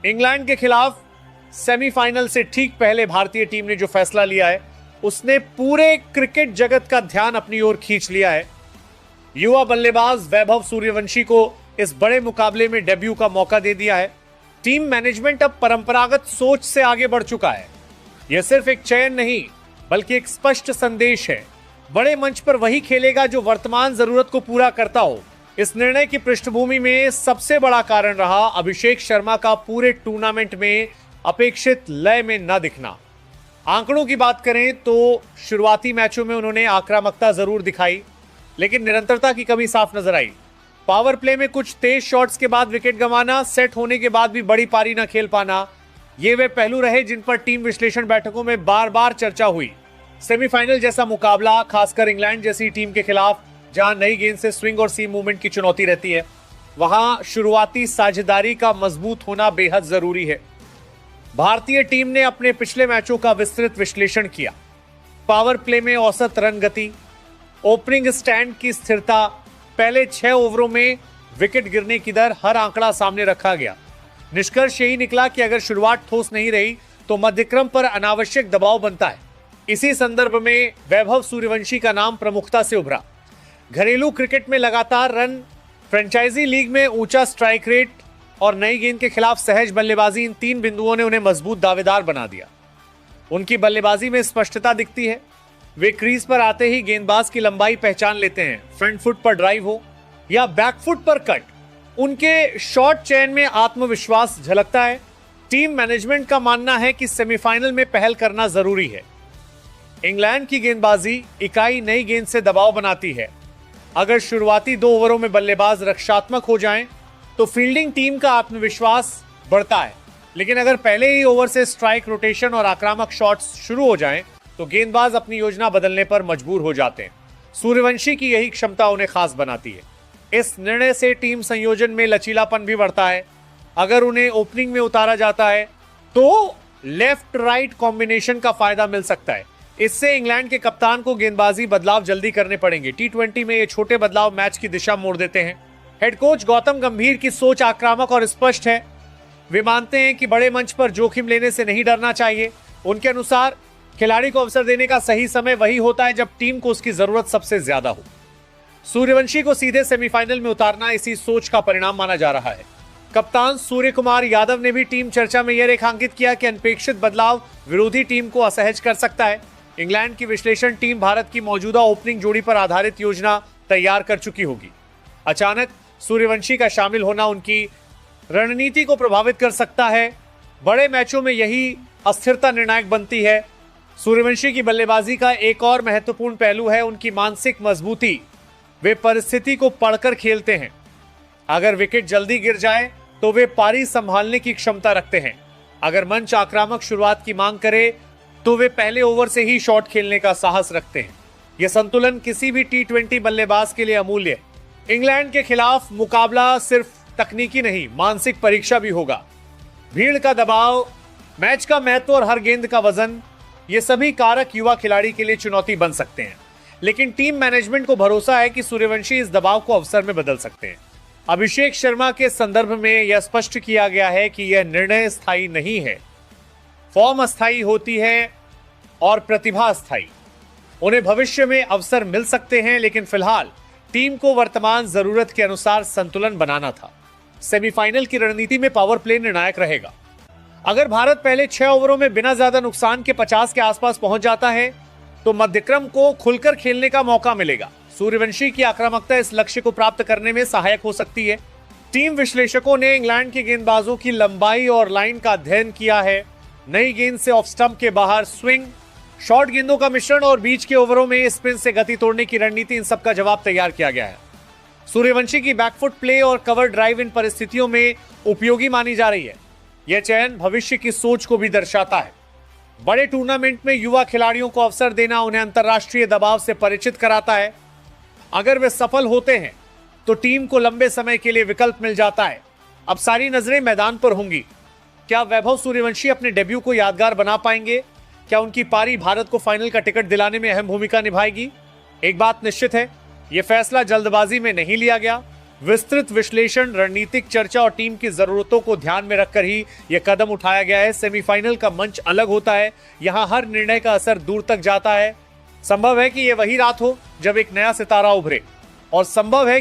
England के खिलाफ semifinal से ठीक पहले भारतीय टीम ने जो फैसला लिया है उसने पूरे क्रिकेट जगत का ध्यान अपनी ओर खींच लिया है। युवा बल्लेबाज वैभव सूर्यवंशी को इस बड़े मुकाबले में डेब्यू का मौका दे दिया है। टीम मैनेजमेंट अब परंपरागत सोच से आगे बढ़ चुका है। यह सिर्फ एक चयन नहीं बल्कि एक स्पष्ट संदेश है। बड़े मंच पर वही खेलेगा जो वर्तमान जरूरत को पूरा करता हो। इस निर्णय की पृष्ठभूमि में सबसे बड़ा कारण रहा अभिषेक शर्मा का पूरे टूर्नामेंट में अपेक्षित लय में न दिखना। आंकड़ों की बात करें तो शुरुआती मैचों में उन्होंने आक्रामकता जरूर दिखाई, लेकिन निरंतरता की कमी साफ नजर आई। पावर प्ले में कुछ तेज शॉट्स के बाद विकेट गंवाना, सेट होने के बाद भी बड़ी पारी न खेल पाना, ये वे पहलू रहे जिन पर टीम विश्लेषण बैठकों में बार बार चर्चा हुई। सेमीफाइनल जैसा मुकाबला, खासकर इंग्लैंड जैसी टीम के खिलाफ जहां नई गेंद से स्विंग और सीम मूवमेंट की चुनौती रहती है, वहां शुरुआती साझेदारी का मजबूत होना बेहद जरूरी है। भारतीय टीम ने अपने पिछले मैचों का विस्तृत विश्लेषण किया। पावर प्ले में औसत रन गति, ओपनिंग स्टैंड की स्थिरता, पहले 6 ओवरों में विकेट गिरने की दर, हर आंकड़ा सामने रखा गया। निष्कर्ष यही निकला कि अगर शुरुआत ठोस नहीं रही तो मध्यक्रम पर अनावश्यक दबाव बनता है। इसी संदर्भ में वैभव सूर्यवंशी का नाम प्रमुखता से उभरा। घरेलू क्रिकेट में लगातार रन, फ्रेंचाइजी लीग में ऊंचा स्ट्राइक रेट और नई गेंद के खिलाफ सहज बल्लेबाजी, इन 3 बिंदुओं ने उन्हें मजबूत दावेदार बना दिया। उनकी बल्लेबाजी में स्पष्टता दिखती है। वे क्रीज पर आते ही गेंदबाज की लंबाई पहचान लेते हैं। फ्रंट फुट पर ड्राइव हो या बैक फुट पर कट, उनके शॉट चयन में आत्मविश्वास झलकता है। टीम मैनेजमेंट का मानना है कि सेमीफाइनल में पहल करना जरूरी है। इंग्लैंड की गेंदबाजी इकाई नई गेंद से दबाव बनाती है। अगर शुरुआती 2 ओवरों में बल्लेबाज रक्षात्मक हो जाएं, तो फील्डिंग टीम का आत्मविश्वास बढ़ता है। लेकिन अगर पहले ही ओवर से स्ट्राइक रोटेशन और आक्रामक शॉट्स शुरू हो जाएं, तो गेंदबाज अपनी योजना बदलने पर मजबूर हो जाते हैं। सूर्यवंशी की यही क्षमता उन्हें खास बनाती है। इस निर्णय से टीम संयोजन में लचीलापन भी बढ़ता है। अगर उन्हें ओपनिंग में उतारा जाता है तो लेफ्ट राइट कॉम्बिनेशन का फायदा मिल सकता है। इससे इंग्लैंड के कप्तान को गेंदबाजी बदलाव जल्दी करने पड़ेंगे। टी20 में ये छोटे बदलाव मैच की दिशा मोड़ देते हैं। हेड कोच गौतम गंभीर की सोच आक्रामक और स्पष्ट है। वे मानते हैं कि बड़े मंच पर जोखिम लेने से नहीं डरना चाहिए। उनके अनुसार खिलाड़ी को अवसर देने का सही समय वही होता है जब टीम को उसकी जरूरत सबसे ज्यादा हो। सूर्यवंशी को सीधे सेमीफाइनल में उतारना इसी सोच का परिणाम माना जा रहा है। कप्तान सूर्य कुमार यादव ने भी टीम चर्चा में यह रेखांकित किया कि अनपेक्षित बदलाव विरोधी टीम को असहज कर सकता है। इंग्लैंड की विश्लेषण टीम भारत की मौजूदा ओपनिंग जोड़ी पर आधारित योजना तैयार कर चुकी होगी। अचानक सूर्यवंशी का शामिल होना उनकी रणनीति को प्रभावित कर सकता है। बड़े मैचों में यही अस्थिरता निर्णायक बनती है। सूर्यवंशी की बल्लेबाजी का एक और महत्वपूर्ण पहलू है उनकी मानसिक मजबूती। वे परिस्थिति को पढ़कर खेलते हैं। अगर विकेट जल्दी गिर जाए तो वे पारी संभालने की क्षमता रखते हैं। अगर मंच आक्रामक शुरुआत की मांग करे तो वे पहले ओवर से ही शॉट खेलने का साहस रखते हैं। यह संतुलन किसी भी टी20 बल्लेबाज के लिए अमूल्य है। इंग्लैंड के खिलाफ मुकाबला सिर्फ तकनीकी नहीं, मानसिक परीक्षा भी होगा। भीड़ का दबाव, मैच का महत्व और हर गेंद का वजन, ये सभी कारक युवा खिलाड़ी के लिए चुनौती बन सकते हैं। लेकिन टीम मैनेजमेंट को भरोसा है कि सूर्यवंशी इस दबाव को अवसर में बदल सकते हैं। अभिषेक शर्मा के संदर्भ में यह स्पष्ट किया गया है कि यह निर्णय स्थायी नहीं है। फॉर्म अस्थायी होती है और प्रतिभा अस्थायी। उन्हें भविष्य में अवसर मिल सकते हैं, लेकिन फिलहाल टीम को वर्तमान जरूरत के अनुसार संतुलन बनाना था। सेमीफाइनल की रणनीति में पावर प्ले निर्णायक रहेगा। अगर भारत पहले 6 ओवरों में बिना ज्यादा नुकसान के 50 के आसपास पहुंच जाता है तो मध्यक्रम को खुलकर खेलने का मौका मिलेगा। सूर्यवंशी की आक्रामकता इस लक्ष्य को प्राप्त करने में सहायक हो सकती है। टीम विश्लेषकों ने इंग्लैंड के गेंदबाजों की लंबाई और लाइन का अध्ययन किया है। नई गेंद से ऑफ स्टंप के बाहर स्विंग, शॉर्ट गेंदों का मिश्रण और बीच के ओवरों में स्पिन से गति तोड़ने की रणनीति, इन सब का जवाब तैयार किया गया है। सूर्यवंशी की बैकफुट प्ले और कवर ड्राइव इन परिस्थितियों में उपयोगी मानी जा रही है। यह चयन भविष्य की सोच को भी दर्शाता है। बड़े टूर्नामेंट में युवा खिलाड़ियों को अवसर देना उन्हें अंतर्राष्ट्रीय दबाव से परिचित कराता है। अगर वे सफल होते हैं तो टीम को लंबे समय के लिए विकल्प मिल जाता है। अब सारी नजरें मैदान पर होंगी। क्या वैभव सूर्यवंशी अपने डेब्यू को यादगार बना पाएंगे? क्या उनकी पारी भारत को फाइनल का टिकट दिलाने में अहम भूमिका निभाएगी? एक बात निश्चित है, यह फैसला जल्दबाजी में नहीं लिया गया। विस्तृत विश्लेषण, रणनीतिक चर्चा और टीम की जरूरतों को ध्यान में रखकर ही यह कदम उठाया गया है। सेमीफाइनल का मंच अलग होता है, यहां हर निर्णय का असर दूर तक जाता है। संभव है कि यह वही रात हो जब एक नया सितारा उभरे, और संभव है